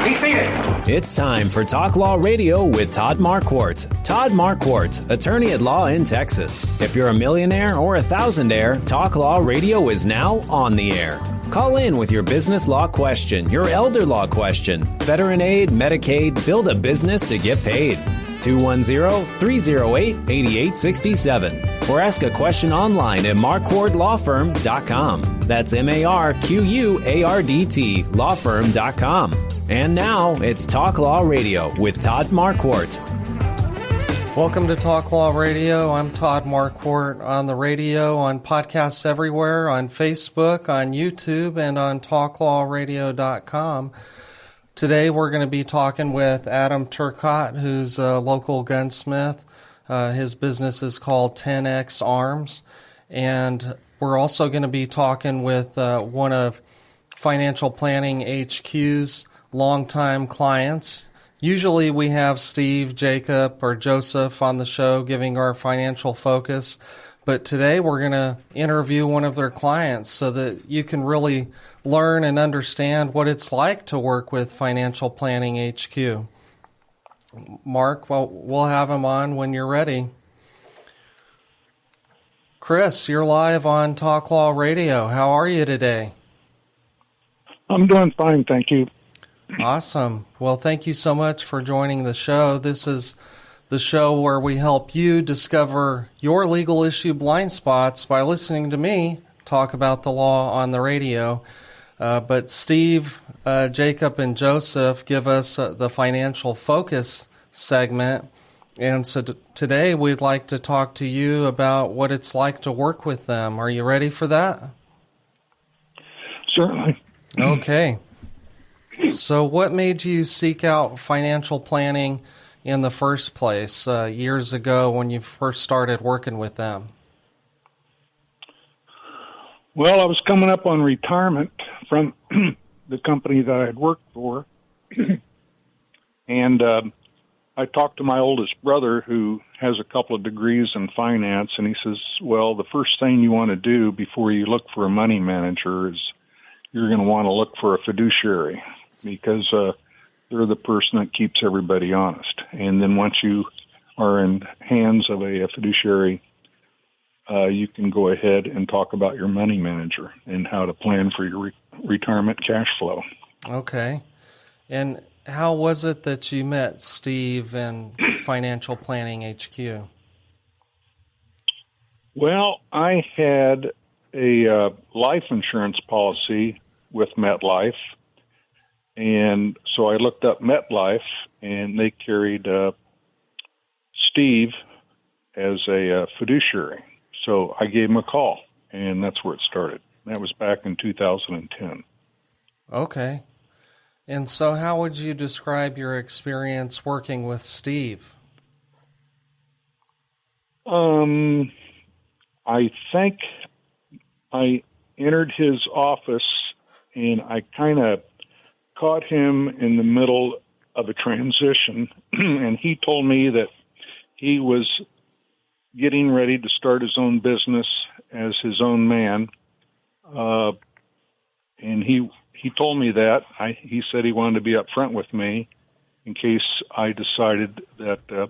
Be seated. It's time for Talk Law Radio with Todd Marquardt. Todd Marquardt, attorney at law in Texas. If you're a millionaire or a thousandaire, Talk Law Radio is now on the air. Call in with your business law question, your elder law question, veteran aid, Medicaid, build a business to get paid. 210-308-8867. Or ask a question online at marquardtlawfirm.com. That's MARQUARDT lawfirm.com. And now it's Talk Law Radio with Todd Marquardt. Welcome to Talk Law Radio. I'm Todd Marquardt, on the radio, on podcasts everywhere, on Facebook, on YouTube, and on talklawradio.com. Today we're going to be talking with Adam Turcotte, who's a local gunsmith. His business is called 10X Arms. And we're also going to be talking with one of Financial Planning HQ's longtime clients. Usually we have Steve, Jacob, or Joseph on the show giving our financial focus. But today we're going to interview one of their clients so that you can really learn and understand what it's like to work with Financial Planning HQ. Mark, well, we'll have him on when you're ready. Chris, you're live on Talk Law Radio. How are you today? I'm doing fine, thank you. Awesome. Well, thank you so much for joining the show. This is the show where we help you discover your legal issue blind spots by listening to me talk about the law on the radio. But Steve, Jacob, and Joseph give us the financial focus segment. And so today we'd like to talk to you about what it's like to work with them. Are you ready for that? Certainly. Okay. So what made you seek out financial planning in the first place years ago when you first started working with them? Well, I was coming up on retirement from the company that I had worked for, and I talked to my oldest brother, who has a couple of degrees in finance, and he says, well, the first thing you want to do before you look for a money manager is you're going to want to look for a fiduciary, because they're the person that keeps everybody honest. And then once you are in hands of a fiduciary, you can go ahead and talk about your money manager and how to plan for your retirement cash flow. Okay. And how was it that you met Steve in Financial Planning HQ? Well, I had a life insurance policy with MetLife, and so I looked up MetLife, and they carried Steve as a fiduciary. So I gave him a call, and that's where it started. That was back in 2010. Okay. And so how would you describe your experience working with Steve? I think I entered his office, and I kind of caught him in the middle of a transition, and he told me that he was getting ready to start his own business as his own man, and he told me that. He said he wanted to be up front with me in case I decided that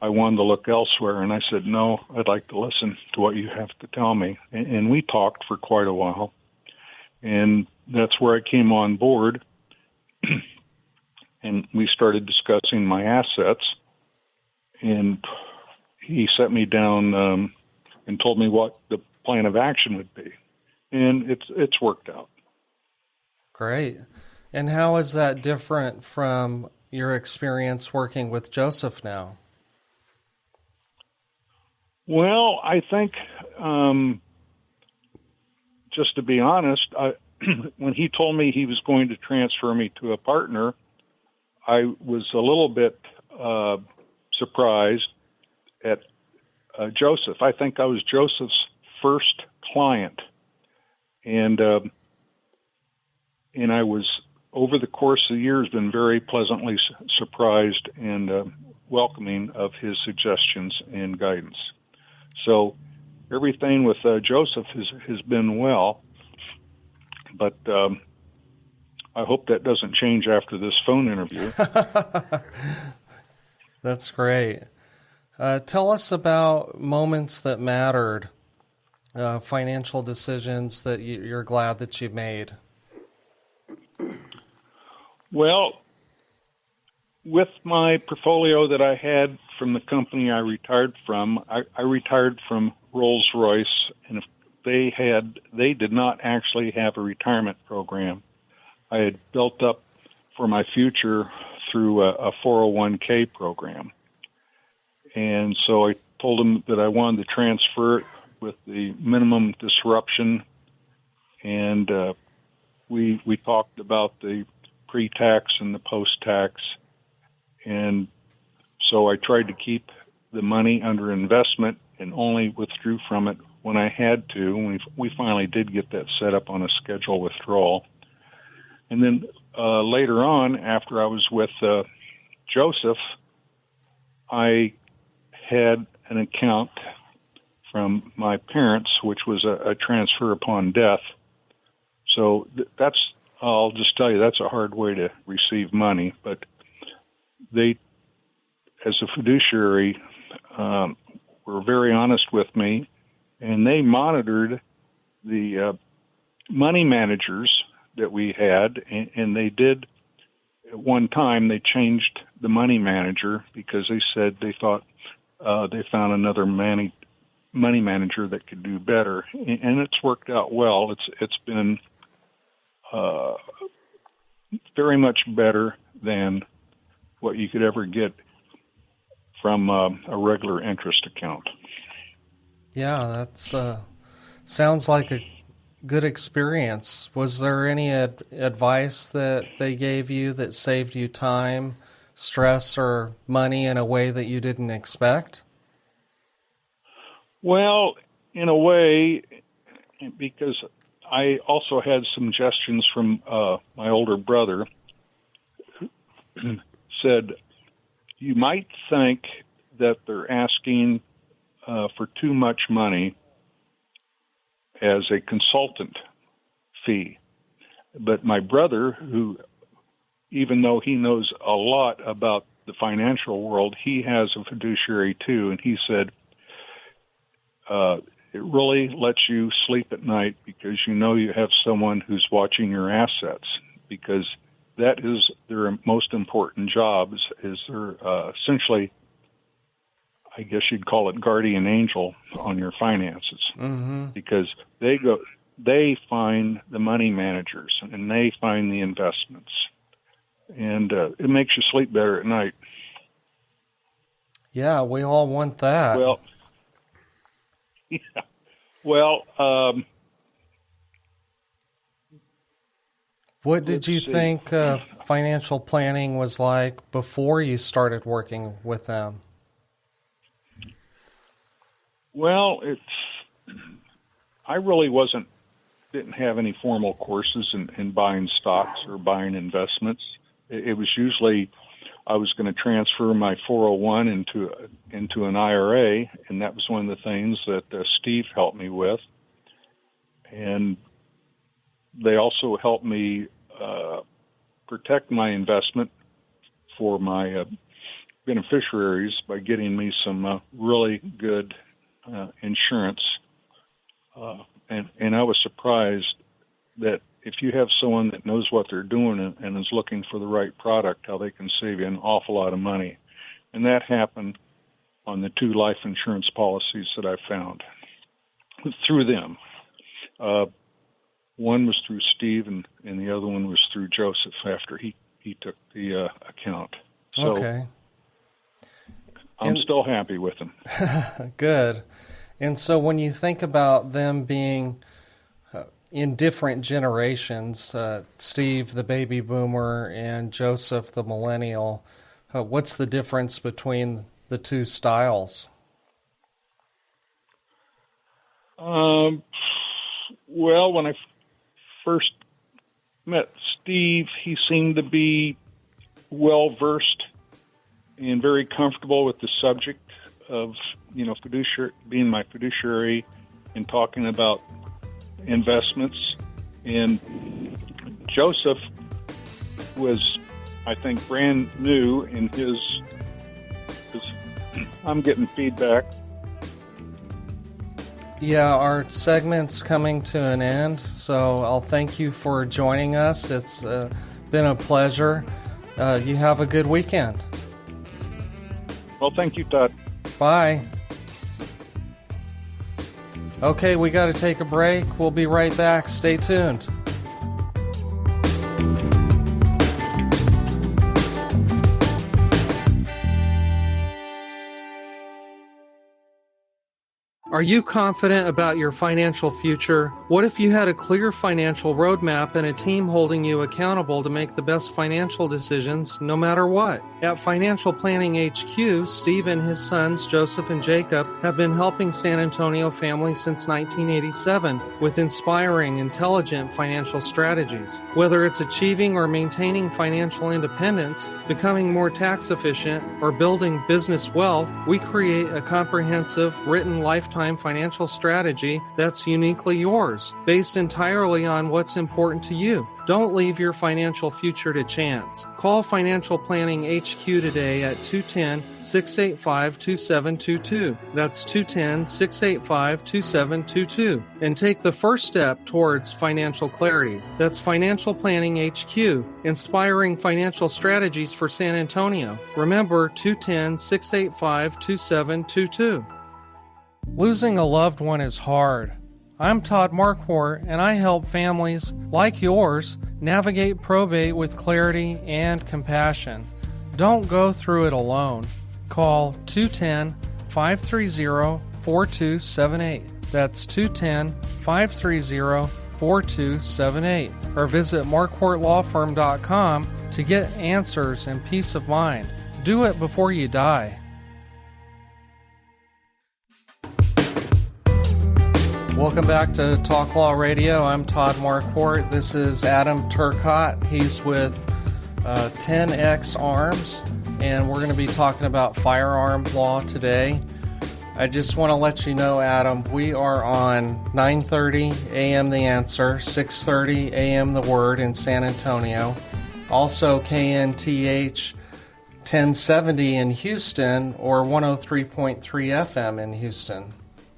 I wanted to look elsewhere, and I said, no, I'd like to listen to what you have to tell me. And we talked for quite a while, and that's where I came on board, and we started discussing my assets, and he set me down and told me what the plan of action would be, and it's worked out. Great. And how is that different from your experience working with Joseph now? Well, I think, just to be honest, when he told me he was going to transfer me to a partner, I was a little bit surprised at Joseph. I think I was Joseph's first client, and I was, over the course of the years, been very pleasantly surprised and welcoming of his suggestions and guidance. So everything with Joseph has been well, but I hope that doesn't change after this phone interview. That's great. Tell us about moments that mattered, financial decisions that you're glad that you made. Well, with my portfolio that I had from the company I retired from, I retired from Rolls-Royce, and they did not actually have a retirement program. I had built up for my future through a 401k program. And so I told them that I wanted to transfer it with the minimum disruption, and we talked about the pre-tax and the post-tax, and so I tried to keep the money under investment and only withdrew from it when I had to. And we finally did get that set up on a scheduled withdrawal. And then later on, after I was with Joseph, I had an account from my parents, which was a transfer upon death. So I'll just tell you, that's a hard way to receive money. But they, as a fiduciary, were very honest with me, and they monitored the money managers that we had, and they did. At one time, they changed the money manager because they said they thought they found another money manager that could do better, and it's worked out well. It's been very much better than what you could ever get from a regular interest account. Yeah, that's sounds like a good experience. Was there any advice that they gave you that saved you time, stress, or money in a way that you didn't expect? Well, in a way, because I also had suggestions from my older brother who said, you might think that they're asking for too much money as a consultant fee. But my brother, who, even though he knows a lot about the financial world, he has a fiduciary too, and he said, it really lets you sleep at night because you know you have someone who's watching your assets, because that is their most important job, is their essentially, I guess you'd call it guardian angel on your finances, because they find the money managers and they find the investments, and it makes you sleep better at night. Yeah, we all want that. Well, yeah. Well, what did you think financial planning was like before you started working with them? Well, I really didn't have any formal courses in buying stocks or buying investments. It was usually I was going to transfer my 401 into an IRA, and that was one of the things that Steve helped me with. And they also helped me protect my investment for my beneficiaries by getting me some really good insurance. And I was surprised that if you have someone that knows what they're doing and is looking for the right product, how they can save you an awful lot of money. And that happened on the 2 life insurance policies that I found through them. One was through Steve, and the other one was through Joseph after he took the account. So okay. I'm still happy with them. Good. And so when you think about them being in different generations, Steve, the baby boomer, and Joseph, the millennial, what's the difference between the 2 styles? Well, when I first met Steve, he seemed to be well-versed and very comfortable with the subject of, being my fiduciary and talking about investments. And Joseph was, I think, brand new in his I'm getting feedback. Yeah, our segment's coming to an end, so I'll thank you for joining us. It's been a pleasure. You have a good weekend. Well, thank you, Todd. Bye. Okay, we got to take a break. We'll be right back. Stay tuned. Are you confident about your financial future? What if you had a clear financial roadmap and a team holding you accountable to make the best financial decisions no matter what? At Financial Planning HQ, Steve and his sons, Joseph and Jacob, have been helping San Antonio families since 1987 with inspiring, intelligent financial strategies. Whether it's achieving or maintaining financial independence, becoming more tax efficient, or building business wealth, we create a comprehensive, written lifetime financial strategy that's uniquely yours, based entirely on what's important to you. Don't leave your financial future to chance. Call Financial Planning HQ today at 210-685-2722. That's 210-685-2722. And take the first step towards financial clarity. That's Financial Planning HQ, inspiring financial strategies for San Antonio. Remember, 210-685-2722. Losing a loved one is hard. I'm Todd Marquardt, and I help families like yours navigate probate with clarity and compassion. Don't go through it alone. Call 210-530-4278. That's 210-530-4278. Or visit marquardtlawfirm.com to get answers and peace of mind. Do it before you die. Welcome back to Talk Law Radio. I'm Todd Marquardt. This is Adam Turcotte. He's with 10X Arms, and we're going to be talking about firearm law today. I just want to let you know, Adam, we are on 9:30 a.m. The Answer, 6:30 a.m. The Word in San Antonio. Also KNTH 1070 in Houston, or 103.3 FM in Houston.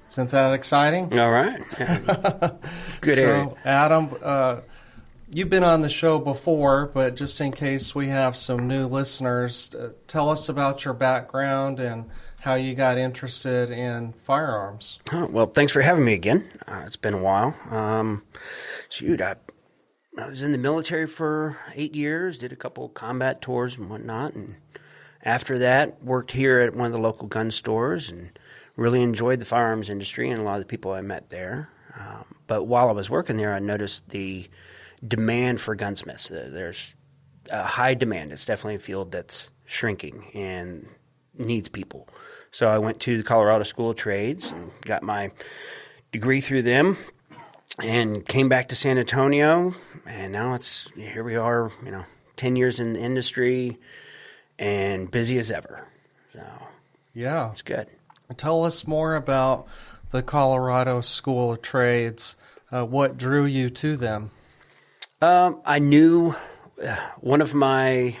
Isn't that exciting? All right. Yeah. Good area. So, Adam, you've been on the show before, but just in case we have some new listeners, tell us about your background and how you got interested in firearms. Oh, well, thanks for having me again. It's been a while. I was in the military for 8 years, did a couple of combat tours and whatnot, and after that, worked here at one of the local gun stores and really enjoyed the firearms industry and a lot of the people I met there. But while I was working there, I noticed the demand for gunsmiths. There's a high demand. It's definitely a field that's shrinking and needs people. So I went to the Colorado School of Trades and got my degree through them and came back to San Antonio. And now here we are, 10 years in the industry and busy as ever. So yeah, it's good. Tell us more about the Colorado School of Trades. What drew you to them? I knew one of my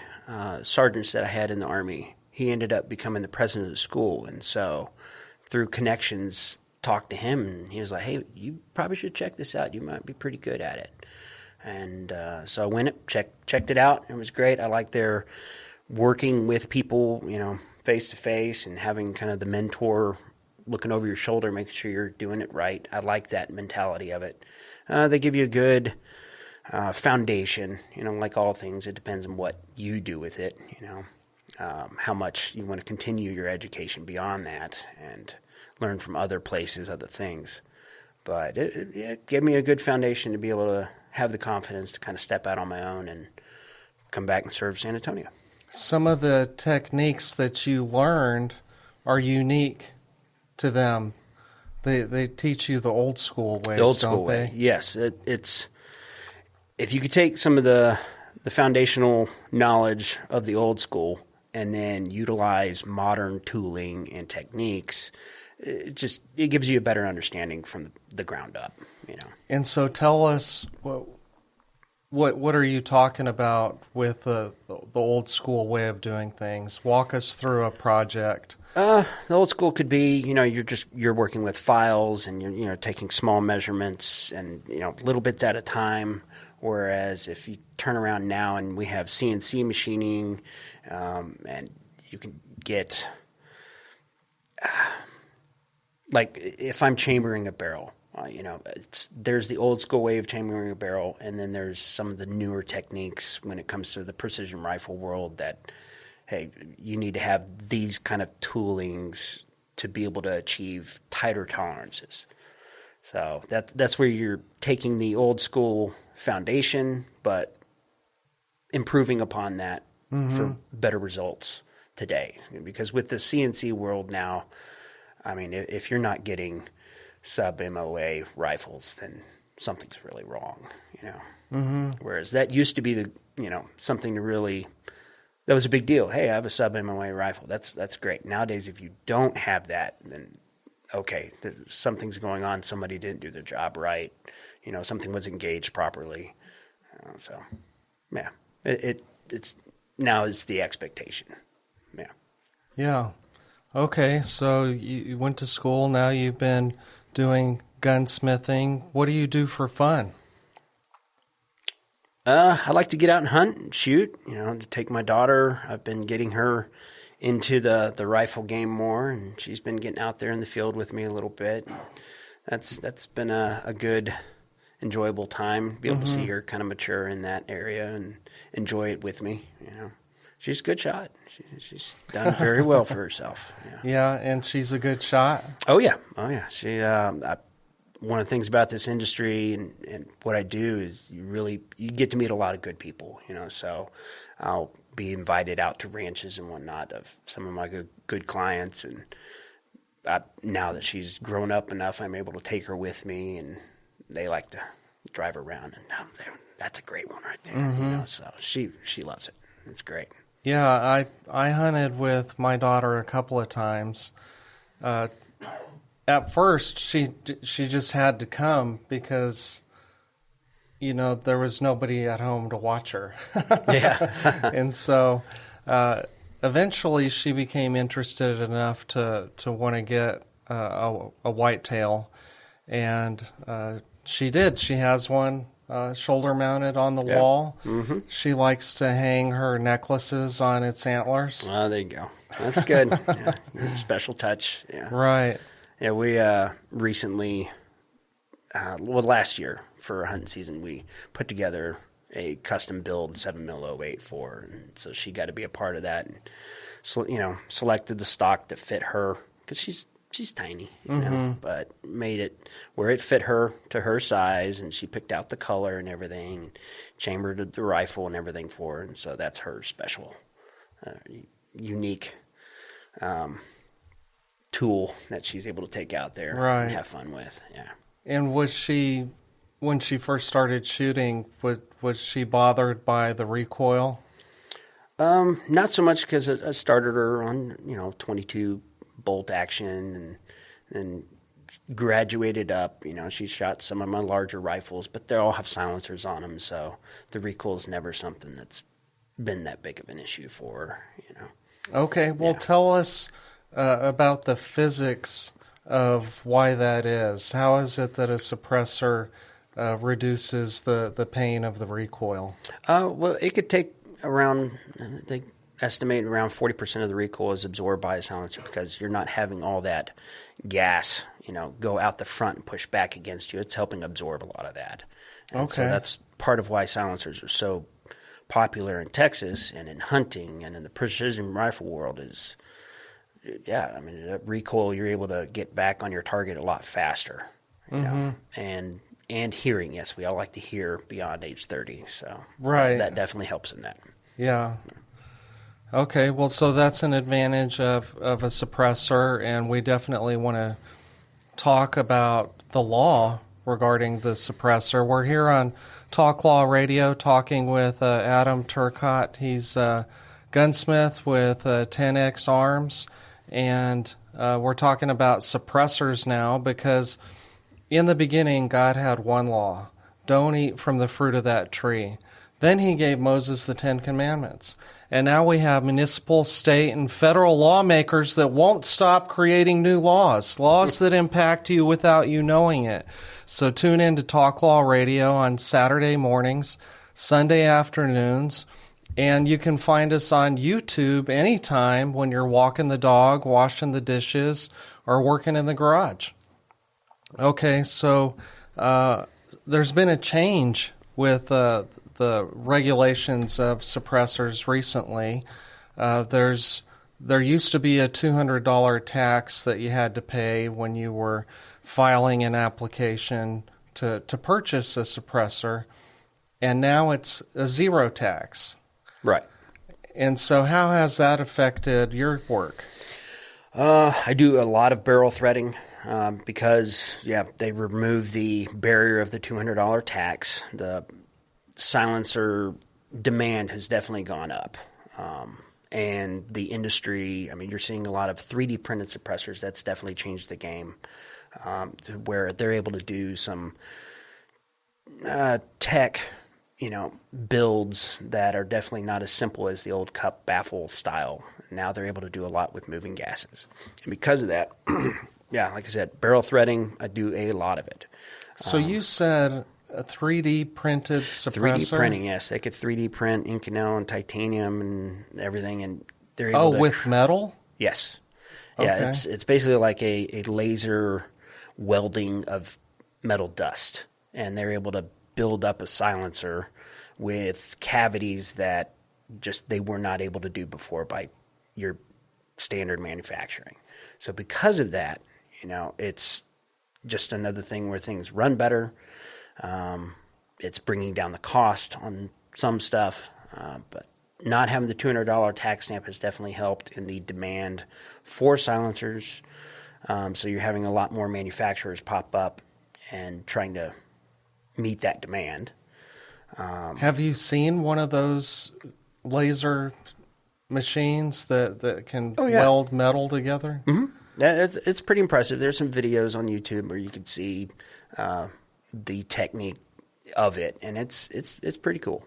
sergeants that I had in the Army. He ended up becoming the president of the school. And so through connections, talked to him, and he was like, hey, you probably should check this out. You might be pretty good at it. And so I went, checked it out. It was great. I like their working with people, face to face and having kind of the mentor looking over your shoulder, making sure you're doing it right. I like that mentality of it. They give you a good foundation, like all things. It depends on what you do with it, how much you want to continue your education beyond that and learn from other places, other things. But it gave me a good foundation to be able to have the confidence to kind of step out on my own and come back and serve San Antonio. Some of the techniques that you learned are unique to them. They teach you the old school ways, the old school don't they? way, yes. It's if you could take some of the foundational knowledge of the old school and then utilize modern tooling and techniques, it gives you a better understanding from the ground up. And so tell us, What are you talking about with the old school way of doing things? Walk us through a project. The old school could be, you're working with files and you're taking small measurements and, little bits at a time. Whereas if you turn around now and we have CNC machining, and you can get, like if I'm chambering a barrel, there's the old school way of chambering a barrel, and then there's some of the newer techniques when it comes to the precision rifle world that, hey, you need to have these kind of toolings to be able to achieve tighter tolerances. So that's where you're taking the old school foundation, but improving upon that for better results today. Because with the CNC world now, I mean, if you're not getting sub-MOA rifles, then something's really wrong, Whereas that used to be something to really, that was a big deal. Hey, I have a sub-MOA rifle. That's great. Nowadays, if you don't have that, then okay, something's going on. Somebody didn't do their job right. Something was engaged properly. So, yeah, it's now is the expectation. Yeah. Yeah. Okay, so you went to school. Now you've been doing gunsmithing. What do you do for fun? I like to get out and hunt and shoot. To take my daughter. I've been getting her into the rifle game more, and she's been getting out there in the field with me a little bit. That's been a good, enjoyable time. Be able to see her kind of mature in that area and enjoy it with me. She's a good shot. She's done very well for herself. Yeah, and she's a good shot. Oh yeah. She. One of the things about this industry and what I do is you get to meet a lot of good people. So I'll be invited out to ranches and whatnot of some of my good clients, and now that she's grown up enough, I'm able to take her with me, and they like to drive around, and that's a great one right there. So she loves it. It's great. Yeah, I hunted with my daughter a couple of times. At first, she just had to come because, there was nobody at home to watch her. Yeah. And so eventually she became interested enough to want to get a whitetail. And she did. She has one shoulder mounted on the wall. Mm-hmm. She likes to hang her necklaces on its antlers. Oh, there you go. That's good. Yeah. Special touch. Yeah. Right. Yeah, we recently, last year for hunting season, we put together a custom build 7mm 08 for her, and so she got to be a part of that. And selected the stock that fit her because she's tiny, but made it where it fit her to her size, and she picked out the color and everything, chambered the rifle and everything for her, and so that's her special, unique tool that she's able to take out there and have fun with. Yeah. And was she, when she first started shooting, was she bothered by the recoil? Not so much, because I started her on 22 bolt action and graduated up. She shot some of my larger rifles, but they all have silencers on them, so the recoil is never something that's been that big of an issue for her. Okay, well, tell us about the physics of why that is. How is it that a suppressor reduces the pain of the recoil? Well, it could take around, they estimate around 40% of the recoil is absorbed by a silencer, because you're not having all that gas, go out the front and push back against you. It's helping absorb a lot of that. And so that's part of why silencers are so popular in Texas and in hunting and in the precision rifle world is, the recoil, you're able to get back on your target a lot faster, and hearing. Yes, we all like to hear beyond age 30, so that definitely helps in that. Yeah. Okay, well, so that's an advantage of a suppressor, and we definitely want to talk about the law regarding the suppressor. We're here on Talk Law Radio talking with Adam Turcotte. He's a gunsmith with 10X Arms. And we're talking about suppressors now, because in the beginning, God had one law, don't eat from the fruit of that tree. Then he gave Moses the 10 Commandments. And now we have municipal, state, and federal lawmakers that won't stop creating new laws that impact you without you knowing it. So tune in to Talk Law Radio on Saturday mornings, Sunday afternoons, and you can find us on YouTube anytime when you're walking the dog, washing the dishes, or working in the garage. Okay, so there's been a change with the regulations of suppressors recently. There used to be a $200 tax that you had to pay when you were filing an application to purchase a suppressor, and now it's a zero tax. Right. And so how has that affected your work? I do a lot of barrel threading because, they removed the barrier of the $200 tax. The silencer demand has definitely gone up. And the industry, you're seeing a lot of 3D printed suppressors. That's definitely changed the game to where they're able to do some tech, builds that are definitely not as simple as the old cup baffle style. Now they're able to do a lot with moving gases. And because of that, like I said, barrel threading, I do a lot of it. So you said a 3D printed suppressor? 3D printing, yes. They could 3D print Inconel and titanium and everything, and they're able to... Oh, with metal? Yes. Okay. Yeah, it's basically like a laser welding of metal dust, and they're able to build up a silencer with cavities that just they were not able to do before by your standard manufacturing. So because of that, it's just another thing where things run better. It's bringing down the cost on some stuff, but not having the $200 tax stamp has definitely helped in the demand for silencers. So you're having a lot more manufacturers pop up and trying to meet that demand. Have you seen one of those laser machines that can weld metal together? Mm-hmm. It's pretty impressive. There's some videos on YouTube where you can see the technique of it, and it's pretty cool.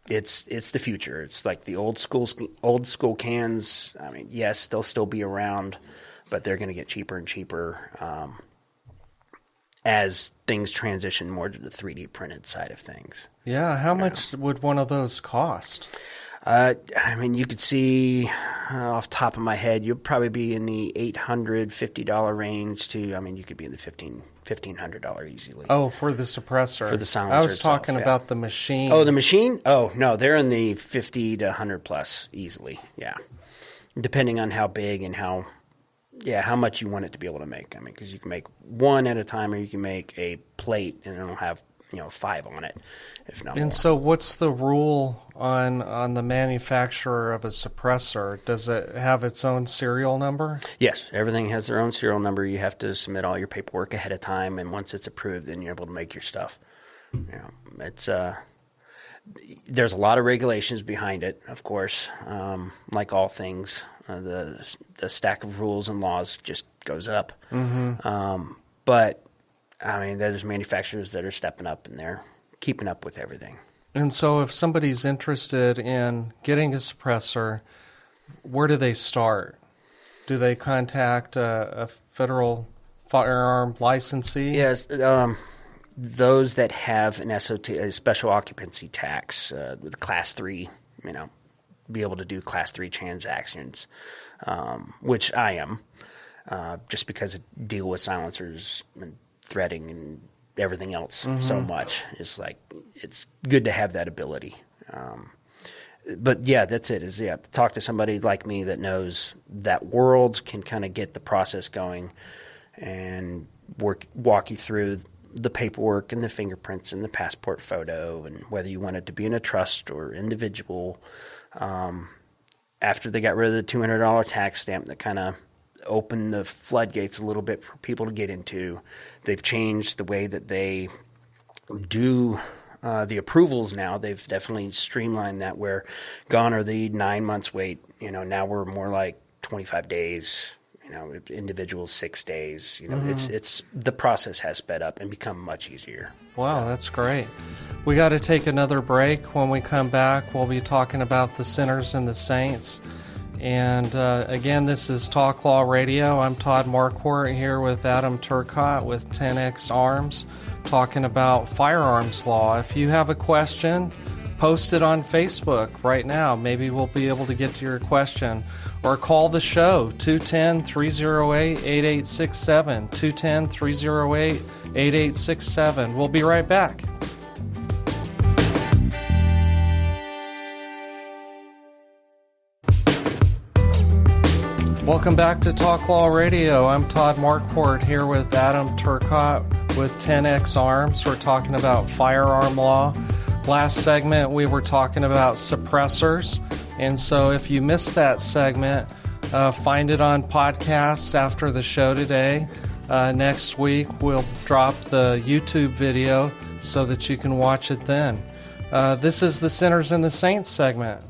It's the future. It's like the old school cans. Yes, they'll still be around, but they're going to get cheaper and cheaper as things transition more to the 3D printed side of things. Yeah, how much would one of those cost? You could see off the top of my head, you'll probably be in the $850 range to, you could be in the $1,500 easily. Oh, for the suppressor. For the silencer I was itself, talking about the machine. Oh, the machine? Oh, no, they're in the 50 to 100 plus easily, yeah. Depending on how big and how much you want it to be able to make. Because you can make one at a time, or you can make a plate and it'll have 5 on it, if not more. And so what's the rule on the manufacturer of a suppressor? Does it have its own serial number? Yes, everything has their own serial number. You have to submit all your paperwork ahead of time, and once it's approved, then you're able to make your stuff. It's there's a lot of regulations behind it, of course. Like all things, the stack of rules and laws just goes up. Mm-hmm. But there's manufacturers that are stepping up and they're keeping up with everything. And so if somebody's interested in getting a suppressor, where do they start? Do they contact a federal firearm licensee? Yes, those that have an SOT, a special occupancy tax with Class 3, be able to do Class 3 transactions, which I am, just because I deal with silencers and threading and everything else so much. It's good to have that ability. But that's it. Talk to somebody like me that knows that world, can kind of get the process going and walk you through the paperwork and the fingerprints and the passport photo and whether you want it to be in a trust or individual. After they got rid of the $200 tax stamp, that kind of opened the floodgates a little bit for people to get into. They've changed the way that they do the approvals now. They've definitely streamlined that, where gone are the 9 months wait. Now we're more like 25 days, individuals 6 days. It's the process has sped up and become much easier. Wow, that's great. We got to take another break. When we come back, we'll be talking about the sinners and the saints. And again, this is Talk Law Radio. I'm Todd Marquardt here with Adam Turcotte with 10X Arms, talking about firearms law. If you have a question, post it on Facebook right now. Maybe we'll be able to get to your question. Or call the show, 210-308-8867, 210-308-8867. We'll be right back. Welcome back to Talk Law Radio. I'm Todd Marquardt here with Adam Turcotte with 10X Arms. We're talking about firearm law. Last segment, we were talking about suppressors. And so if you missed that segment, find it on podcasts after the show today. Next week, we'll drop the YouTube video so that you can watch it then. This is the Sinners and the Saints segment.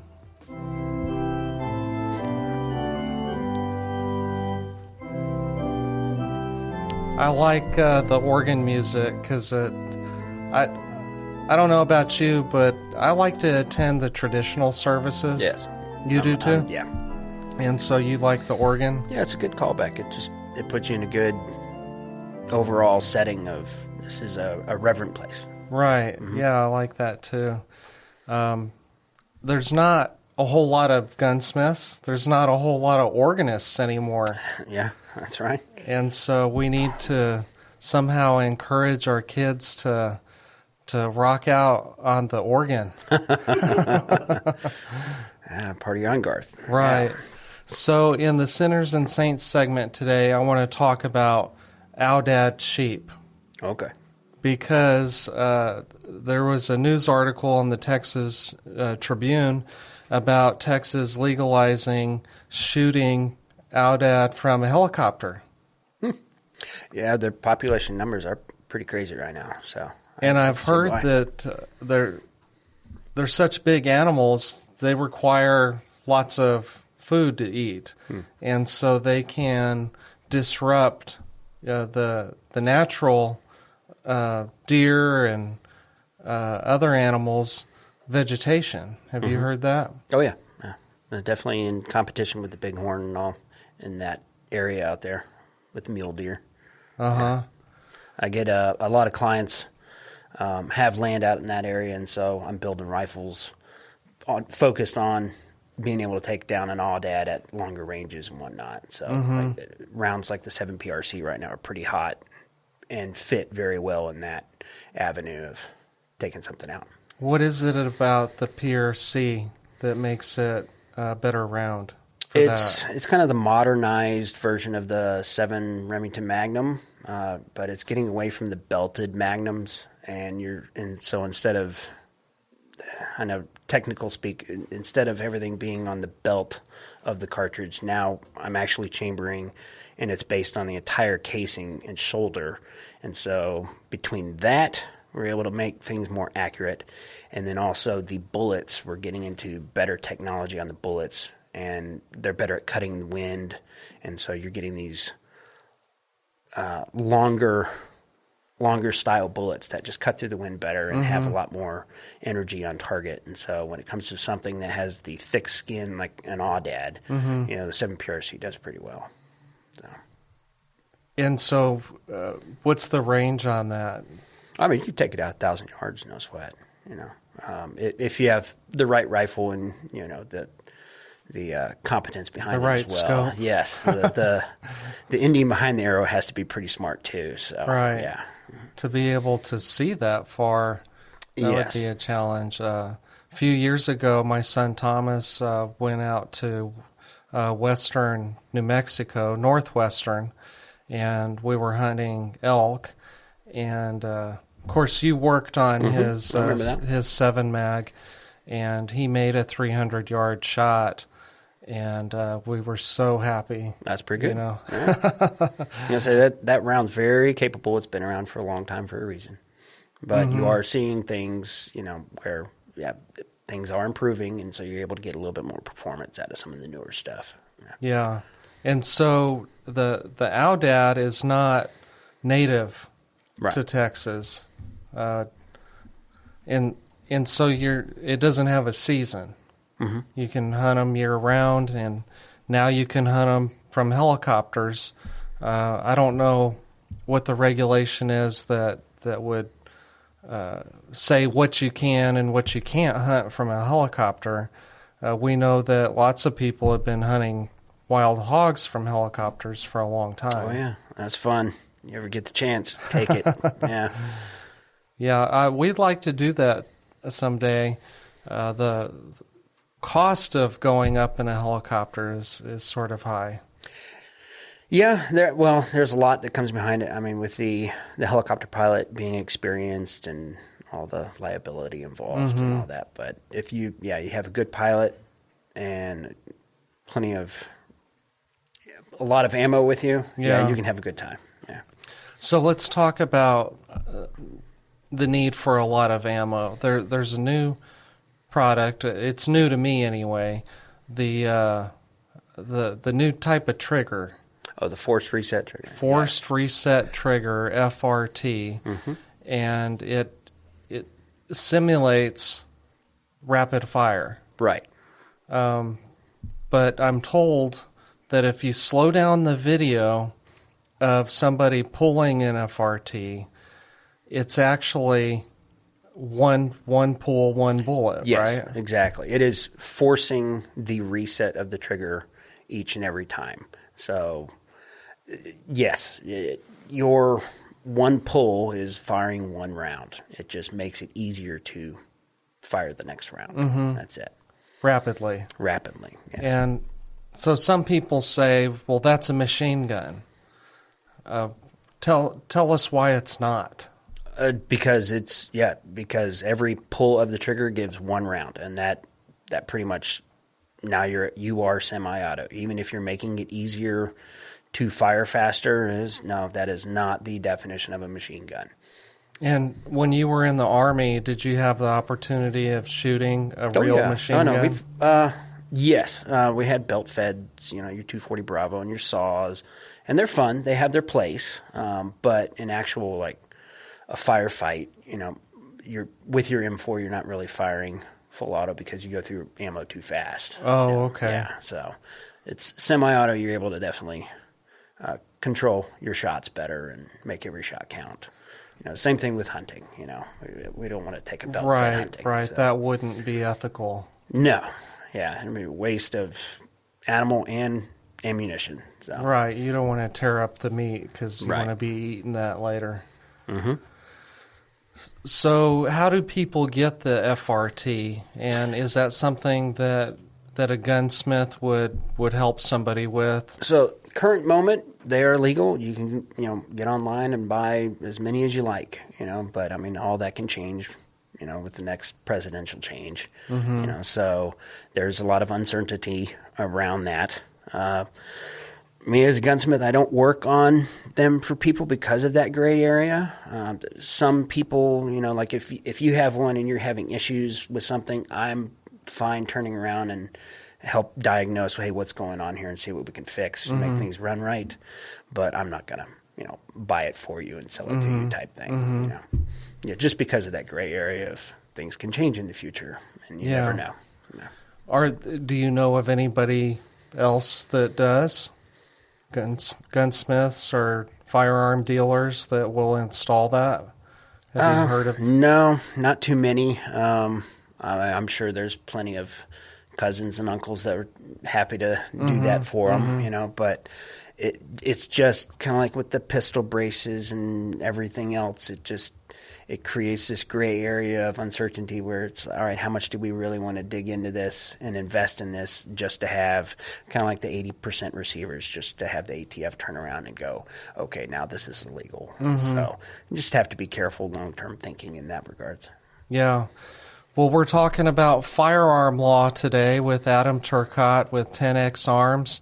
I like the organ music because I don't know about you, but I like to attend the traditional services. Yes. You do too? Yeah. And so you like the organ? Yeah, it's a good callback. It puts you in a good overall setting of this is a reverent place. Right. Mm-hmm. Yeah, I like that too. There's not a whole lot of gunsmiths. There's not a whole lot of organists anymore. Yeah, that's right. And so we need to somehow encourage our kids to rock out on the organ. Party on, Garth. Right. Yeah. So in the Sinners and Saints segment today, I want to talk about Aoudad sheep. Okay. Because there was a news article in the Texas Tribune about Texas legalizing shooting Aoudad from a helicopter. Yeah, their population numbers are pretty crazy right now. So, and I've heard that they're such big animals, they require lots of food to eat, and so they can disrupt the natural deer and other animals' vegetation. Have you heard that? Oh yeah, they're definitely in competition with the bighorn and all in that area out there with the mule deer. Yeah. I get a lot of clients have land out in that area, and so I'm building rifles focused on being able to take down an aoudad at longer ranges and whatnot. So rounds like the 7 PRC right now are pretty hot and fit very well in that avenue of taking something out. What is it about the PRC that makes it a better round? It's kind of the modernized version of the 7 Remington Magnum, but it's getting away from the belted magnums, and so instead of, I know technical speak, instead of everything being on the belt of the cartridge, now I'm actually chambering, and it's based on the entire casing and shoulder, and so between that, we're able to make things more accurate, and then also the bullets, we're getting into better technology on the bullets, and they're better at cutting the wind, and so you're getting these longer style bullets that just cut through the wind better and have a lot more energy on target. And so when it comes to something that has the thick skin like an aoudad, the 7 PRC does pretty well. So. And so what's the range on that? I mean, you can take it out 1,000 yards, no sweat. If you have the right rifle and the competence behind the right it as well. scope. Yes, the Indian behind the arrow has to be pretty smart too. So right, yeah, to be able to see that far, that would be a challenge. A few years ago, my son Thomas went out to western New Mexico, northwestern, and we were hunting elk. And of course, you worked on his 7 mag, and he made a 300-yard shot. And we were so happy. That's pretty good. Yeah. So that round's very capable. It's been around for a long time for a reason. But you are seeing things, where things are improving, and so you're able to get a little bit more performance out of some of the newer stuff. Yeah. And so the Aoudad is not native Right. to Texas, and so it doesn't have a season. Mm-hmm. You can hunt them year round, and now you can hunt them from helicopters. I don't know what the regulation is that would say what you can and what you can't hunt from a helicopter. We know that lots of people have been hunting wild hogs from helicopters for a long time. Oh, yeah. That's fun. You ever get the chance, take it. Yeah. Yeah, we'd like to do that someday. The cost of going up in a helicopter is sort of high. Yeah, there's a lot that comes behind it. I mean, with the helicopter pilot being experienced and all the liability involved and all that. But if you have a good pilot and a lot of ammo with you, you can have a good time. Yeah. So let's talk about the need for a lot of ammo. There's a new product. It's new to me anyway. The new type of trigger. Oh, the forced reset trigger. Forced reset trigger, FRT, and it simulates rapid fire. Right. But I'm told that if you slow down the video of somebody pulling an FRT, it's actually one pull, one bullet, Yes, right? exactly. It is forcing the reset of the trigger each and every time. So, yes, your one pull is firing one round. It just makes it easier to fire the next round. That's it. Rapidly. Yes. And so some people say, well, that's a machine gun. Tell us why it's not. Because every pull of the trigger gives one round, and that pretty much now you are semi-auto. Even if you're making it easier to fire faster, that is not the definition of a machine gun. And when you were in the Army, did you have the opportunity of shooting a real machine gun? Yes, we had belt feds, your 240 Bravo and your saws, and they're fun. They have their place, but in actual like a firefight, you're with your M4, you're not really firing full auto because you go through ammo too fast. Oh, okay. Yeah, so it's semi-auto. You're able to definitely control your shots better and make every shot count. Same thing with hunting. We don't want to take a belt for hunting. Right. So. That wouldn't be ethical. No. Yeah, it'd be a waste of animal and ammunition. So. Right. You don't want to tear up the meat because you want to be eating that later. Mm-hmm. So how do people get the FRT? And is that something that a gunsmith would help somebody with? So current moment, they are legal. You can get online and buy as many as you like. But I mean all that can change. With the next presidential change. So there's a lot of uncertainty around that. Me as a gunsmith, I don't work on them for people because of that gray area. Some people, like if you have one and you're having issues with something, I'm fine turning around and help diagnose, hey, what's going on here and see what we can fix and make things run right. But I'm not going to, buy it for you and sell it to you type thing. Just because of that gray area of things can change in the future and you never know. Do you know of anybody else that does? Gunsmiths or firearm dealers that will install that? Have you heard of? No, not too many. I'm sure there's plenty of cousins and uncles that are happy to do that for them, but it's just kind of like with the pistol braces and everything else. It creates this gray area of uncertainty where it's, all right, how much do we really want to dig into this and invest in this just to have kind of like the 80% receivers, just to have the ATF turn around and go, okay, now this is illegal. So you just have to be careful long-term thinking in that regards. Yeah. Well, we're talking about firearm law today with Adam Turcotte with 10X Arms,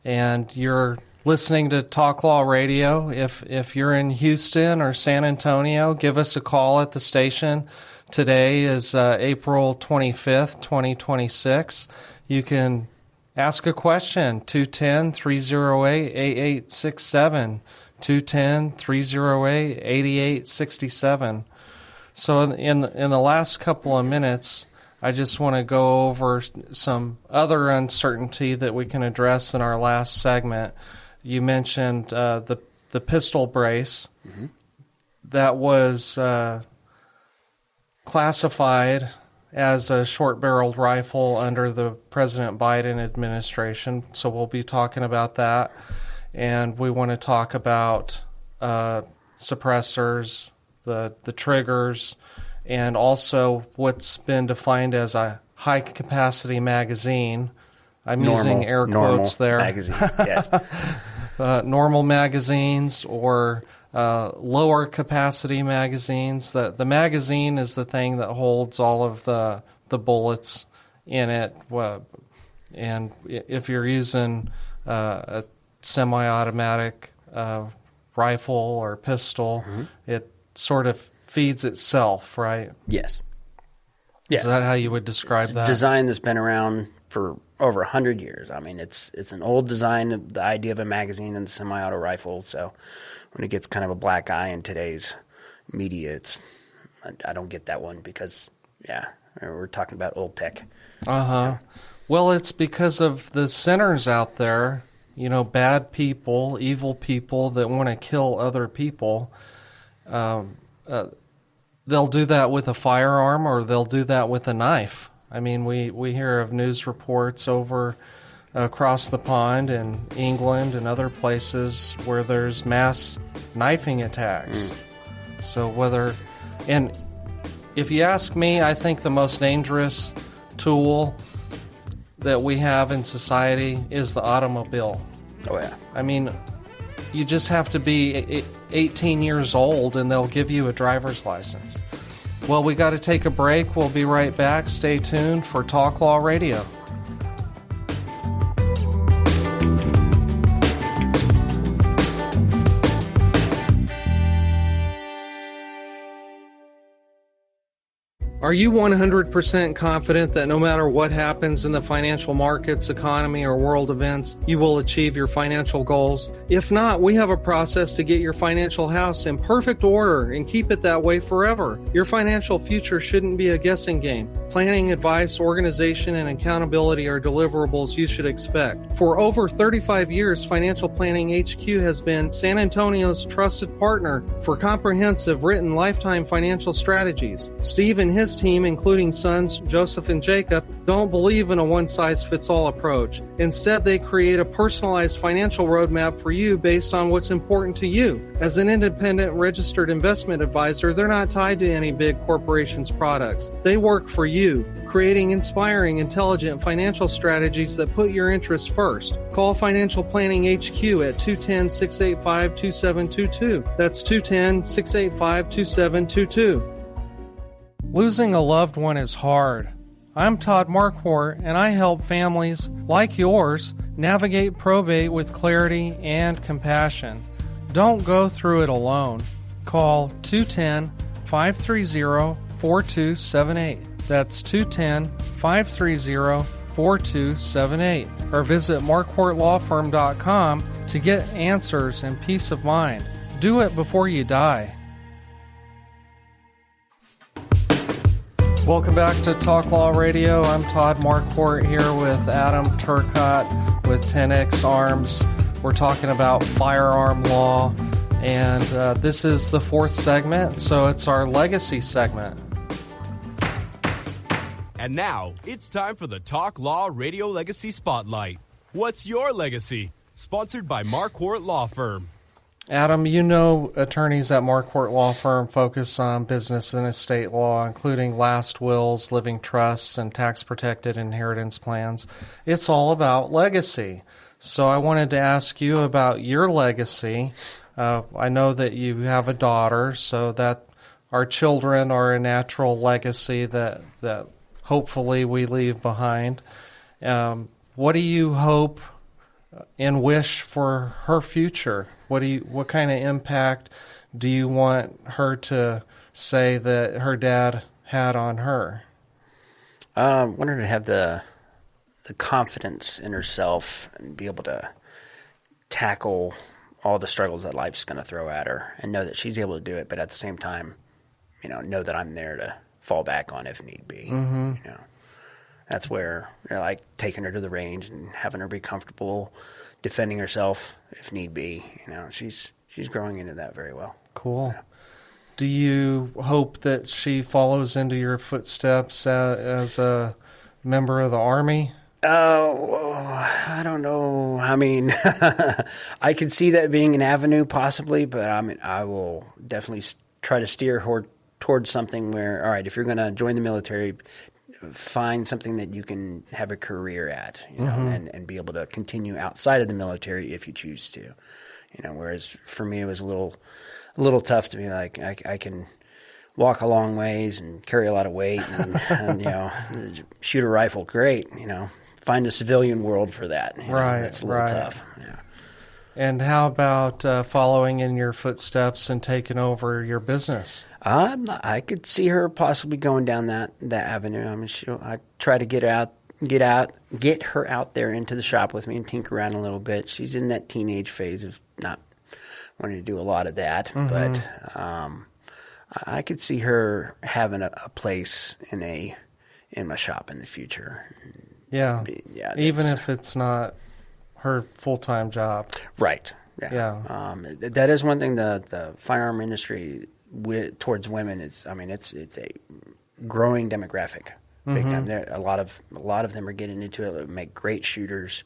and you're listening to Talk Law Radio. If you're in Houston or San Antonio, give us a call at the station. Today is April 25th, 2026. You can Ask a question, 210-308-8867, 210-308-8867. So in the last couple of minutes, I just want to go over some other uncertainty that we can address in our last segment. You mentioned the pistol brace. Mm-hmm. That was classified as a short-barreled rifle under the President Biden administration, so we'll be talking about that. And we want to talk about suppressors, the triggers, and also what's been defined as a high-capacity magazine. I'm using air quotes there. Magazine, yes. Normal magazines or lower capacity magazines. The magazine is the thing that holds all of the bullets in it. And if you're using a semi-automatic rifle or pistol, mm-hmm. it sort of feeds itself, right? Yes. Yeah. Is that how you would describe that? Design that's been around for over 100 years. I mean, it's an old design, the idea of a magazine and the semi-auto rifle. So when it gets kind of a black eye in today's media, I don't get that one because, we're talking about old tech. Uh-huh. Well, it's because of the sinners out there, bad people, evil people that want to kill other people. They'll do that with a firearm or they'll do that with a knife. I mean, we hear of news reports across the pond in England and other places where there's mass knifing attacks. So and if you ask me, I think the most dangerous tool that we have in society is the automobile. Oh, yeah. I mean, you just have to be 18 years old and they'll give you a driver's license. Well, we got to take a break. We'll be right back. Stay tuned for Talk Law Radio. Are you 100% confident that no matter what happens in the financial markets, economy, or world events, you will achieve your financial goals? If not, we have a process to get your financial house in perfect order and keep it that way forever. Your financial future shouldn't be a guessing game. Planning, advice, organization, and accountability are deliverables you should expect. For over 35 years, Financial Planning HQ has been San Antonio's trusted partner for comprehensive written lifetime financial strategies. Steve and his team, including sons Joseph and Jacob, don't believe in a one-size-fits-all approach. Instead, they create a personalized financial roadmap for you based on what's important to you. As an independent registered investment advisor, they're not tied to any big corporation's products. They work for you, creating inspiring, intelligent financial strategies that put your interests first. Call Financial Planning HQ at 210-685-2722. That's 210-685-2722. Losing a loved one is hard. I'm Todd Marquardt, and I help families like yours navigate probate with clarity and compassion. Don't go through it alone. Call 210-530-4278. That's 210-530-4278. Or visit marquardtlawfirm.com to get answers and peace of mind. Do it before you die. Welcome back to Talk Law Radio. I'm Todd Marquardt here with Adam Turcotte with 10X Arms. We're talking about firearm law, and this is the fourth segment, so it's our legacy segment. And now, it's time for the Talk Law Radio Legacy Spotlight. What's your legacy? Sponsored by Marquardt Law Firm. Adam, you know attorneys at Marquardt Law Firm focus on business and estate law, including last wills, living trusts, and tax-protected inheritance plans. It's all about legacy. So I wanted to ask you about your legacy. I know that you have a daughter, so that our children are a natural legacy that hopefully we leave behind. What do you hope and wish for her future? What kind of impact do you want her to say that her dad had on her? I want her to have the the confidence in herself and be able to tackle all the struggles that life's going to throw at her, and know that she's able to do it, but at the same time, know that I'm there to fall back on if need be. That's where, like, taking her to the range and having her be comfortable defending herself if need be. She's growing into that very well. Cool. Yeah. Do you hope that she follows into your footsteps as a member of the Army? I don't know. I mean, I could see that being an avenue possibly, but I will definitely try to steer her towards something where, all right, if you're going to join the military, find something that you can have a career at, and be able to continue outside of the military if you choose to. Whereas for me, it was a little tough to be like, I can walk a long ways and carry a lot of weight and shoot a rifle. Great. Find a civilian world for that. Right. It's a little tough. Yeah. And how about following in your footsteps and taking over your business? I could see her possibly going down that avenue. I mean, I try to get her out there into the shop with me and tinker around a little bit. She's in that teenage phase of not wanting to do a lot of that, but I could see her having a place in my shop in the future. Yeah, even if it's not her full-time job. Right. Yeah. That is one thing the firearm industry towards women is. I mean, it's a growing demographic. Big time. A lot of them are getting into it. They make great shooters,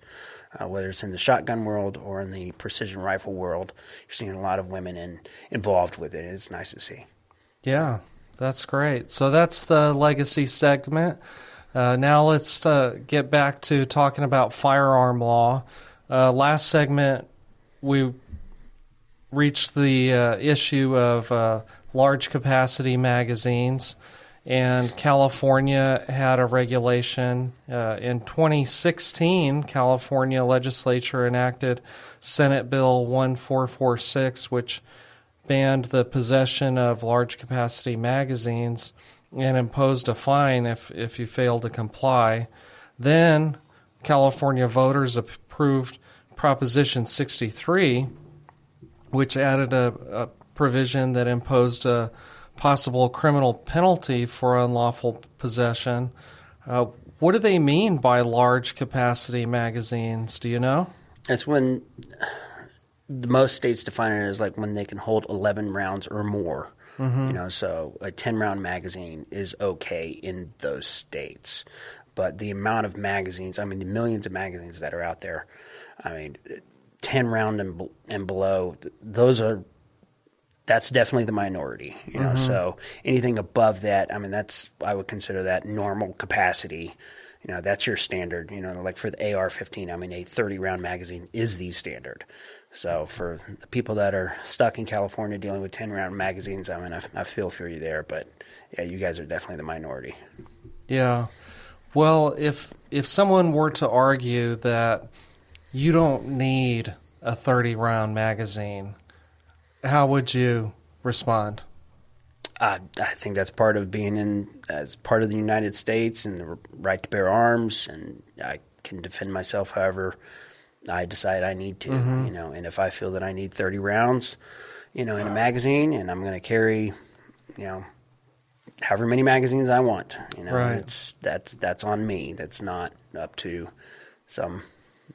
whether it's in the shotgun world or in the precision rifle world. You're seeing a lot of women involved with it. It's nice to see. Yeah, that's great. So that's the legacy segment. Now let's get back to talking about firearm law. Last segment, we reached the issue of large capacity magazines, and California had a regulation. In 2016, California legislature enacted Senate Bill 1446, which banned the possession of large capacity magazines and imposed a fine if you failed to comply. Then California voters approved Proposition 63, which added a provision that imposed a possible criminal penalty for unlawful possession. What do they mean by large capacity magazines? Do you know? That's when most states define it as like when they can hold 11 rounds or more. So a 10-round magazine is okay in those states. But the amount of magazines, I mean, the millions of magazines that are out there, I mean, 10-round and below, that's definitely the minority. So anything above that, I mean, I would consider that normal capacity. That's your standard. Like for the AR-15, I mean, a 30-round magazine is the standard. So for the people that are stuck in California dealing with 10-round magazines, I mean, I feel for you there, but yeah, you guys are definitely the minority. Yeah. Well, if someone were to argue that you don't need a 30-round magazine, how would you respond? I think that's part of being as part of the United States and the right to bear arms, and I can defend myself however I decide I need to, and if I feel that I need 30 rounds, in a magazine, and I'm going to carry, however many magazines I want, right. That's on me. That's not up to some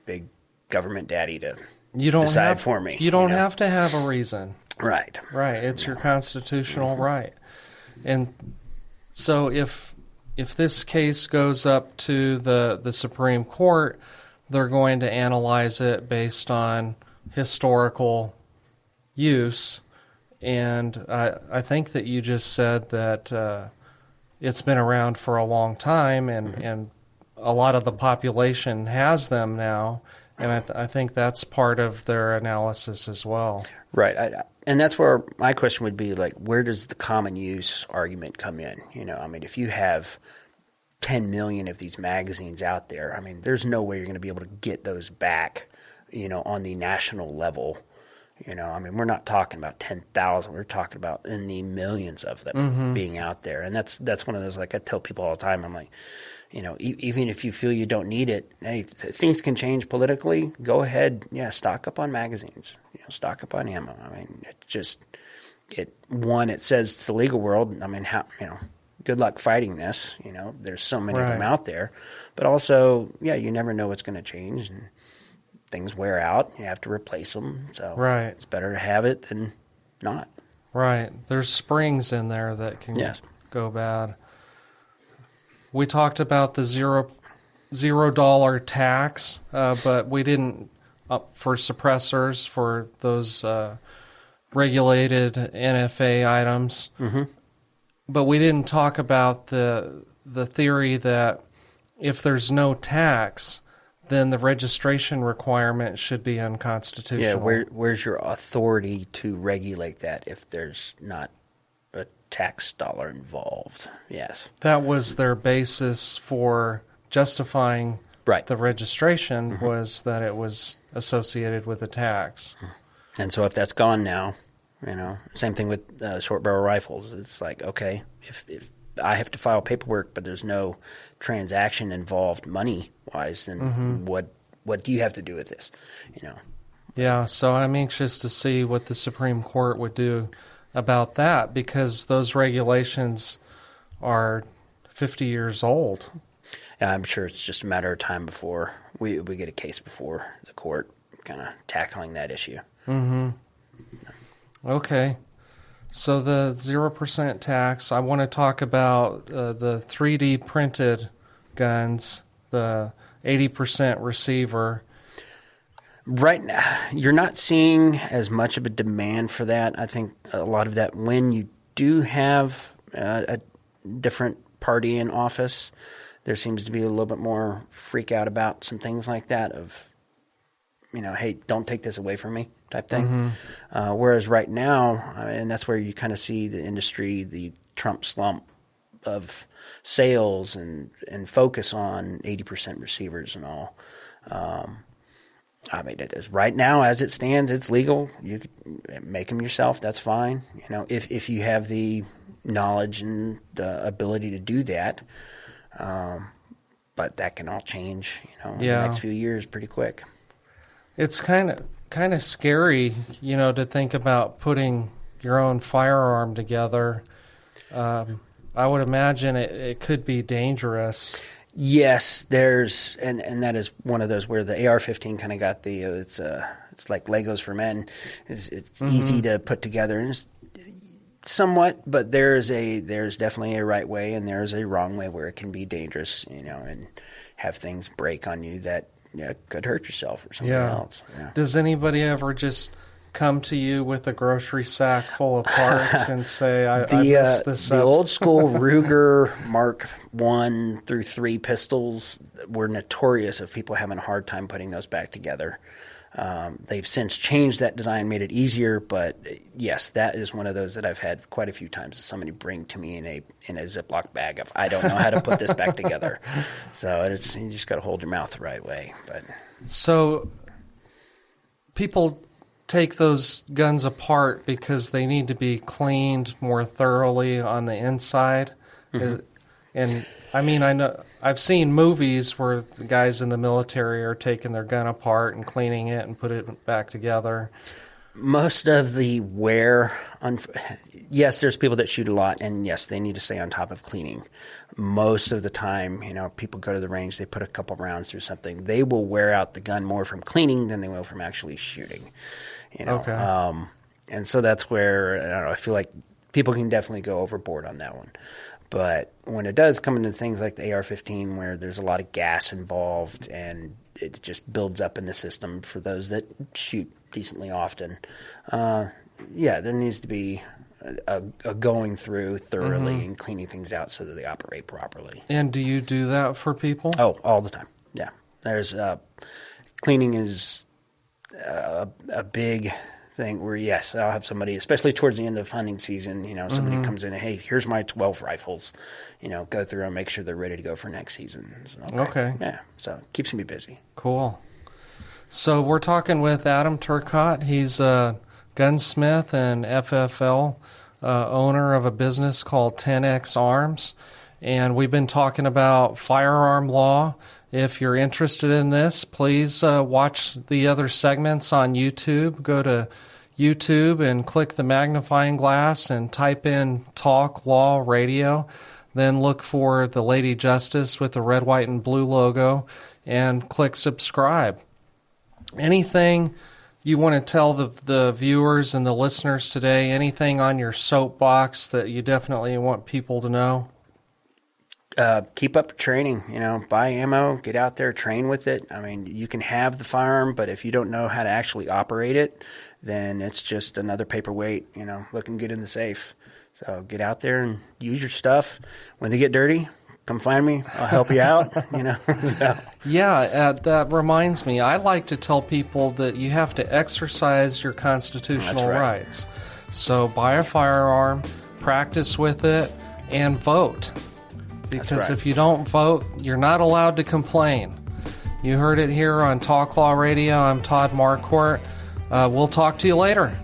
big government daddy to decide for me. You don't have to have a reason. Right. Right. It's your constitutional right. And so if this case goes up to the Supreme Court, they're going to analyze it based on historical use. And I think that you just said that it's been around for a long time, and a lot of the population has them now. And I think that's part of their analysis as well. Right. And that's where my question would be, like, where does the common use argument come in? I mean, if you have 10 million of these magazines out there, I mean, there's no way you're going to be able to get those back, on the national level, I mean, we're not talking about 10,000. We're talking about in the millions of them being out there. And that's one of those, like I tell people all the time, I'm like, even if you feel you don't need it, hey, things can change politically. Go ahead. Yeah, stock up on magazines. Stock up on ammo. I mean, it says to the legal world, I mean, good luck fighting this. There's so many of them out there. But also, yeah, you never know what's going to change. And things wear out. You have to replace them. So it's better to have it than not. Right. There's springs in there that can go bad. We talked about the $0 tax, but we didn't for suppressors for those regulated NFA items. Mm-hmm. But we didn't talk about the theory that if there's no tax, then the registration requirement should be unconstitutional. Yeah, where's your authority to regulate that if there's not a tax dollar involved? Yes. That was their basis for justifying the registration was that it was associated with a tax. And so if that's gone now, same thing with short barrel rifles. It's like, okay, if I have to file paperwork, but there's no transaction involved money-wise, then what do you have to do with this? Yeah, so I'm anxious to see what the Supreme Court would do about that because those regulations are 50 years old. Yeah, I'm sure it's just a matter of time before we get a case before the court kind of tackling that issue. Mm-hmm. Okay. So the 0% tax, I want to talk about the 3D printed guns, the 80% receiver. Right now, you're not seeing as much of a demand for that. I think a lot of that when you do have a different party in office, there seems to be a little bit more freak out about some things like that of, hey, don't take this away from me type thing. Whereas right now, and that's where you kind of see the industry, the Trump slump of sales and focus on 80% receivers and all. I mean, it is right now as it stands, it's legal. You can make them yourself. That's fine. If you have the knowledge and the ability to do that. But that can all change, in the next few years pretty quick. It's kind of scary, to think about putting your own firearm together. I would imagine it could be dangerous. Yes, there's and that is one of those where the AR-15 kind of got the it's like Legos for men. It's easy to put together and it's somewhat, but there's definitely a right way and there's a wrong way where it can be dangerous, and have things break on you that could hurt yourself or something else. Yeah. Does anybody ever just come to you with a grocery sack full of parts and say, I messed this up? The old school Ruger Mark 1 through 3 pistols were notorious of people having a hard time putting those back together. They've since changed that design, made it easier, but yes, that is one of those that I've had quite a few times. Somebody bring to me in a Ziploc bag of, I don't know how to put this back together. So you just got to hold your mouth the right way. But so people take those guns apart because they need to be cleaned more thoroughly on the inside. And I mean, I know I've seen movies where the guys in the military are taking their gun apart and cleaning it and put it back together. Most of the wear, yes, there's people that shoot a lot, and yes, they need to stay on top of cleaning. Most of the time, people go to the range, they put a couple rounds through something. They will wear out the gun more from cleaning than they will from actually shooting. Okay. And so that's where, I don't know, I feel like people can definitely go overboard on that one. But when it does come into things like the AR-15 where there's a lot of gas involved and it just builds up in the system for those that shoot decently often, there needs to be a going through thoroughly and cleaning things out so that they operate properly. And do you do that for people? Oh, all the time, yeah. There's cleaning is a big thing where, yes, I'll have somebody, especially towards the end of hunting season, somebody comes in and, hey, here's my 12 rifles, go through and make sure they're ready to go for next season. So, okay. Yeah, so it keeps me busy. Cool. So we're talking with Adam Turcotte. He's a gunsmith and FFL owner of a business called 10X Arms, and we've been talking about firearm law. If you're interested in this, please watch the other segments on YouTube. Go to YouTube and click the magnifying glass and type in Talk Law Radio. Then look for the Lady Justice with the red, white, and blue logo and click subscribe. Anything you want to tell the viewers and the listeners today? Anything on your soapbox that you definitely want people to know? Keep up training, buy ammo, get out there, train with it. I mean, you can have the firearm, but if you don't know how to actually operate it, then it's just another paperweight, looking good in the safe. So get out there and use your stuff. When they get dirty, come find me. I'll help you out, So. Yeah, that reminds me. I like to tell people that you have to exercise your constitutional rights. So buy a firearm, practice with it, and vote. Because if you don't vote, you're not allowed to complain. You heard it here on Talk Law Radio. I'm Todd Marquardt. We'll talk to you later.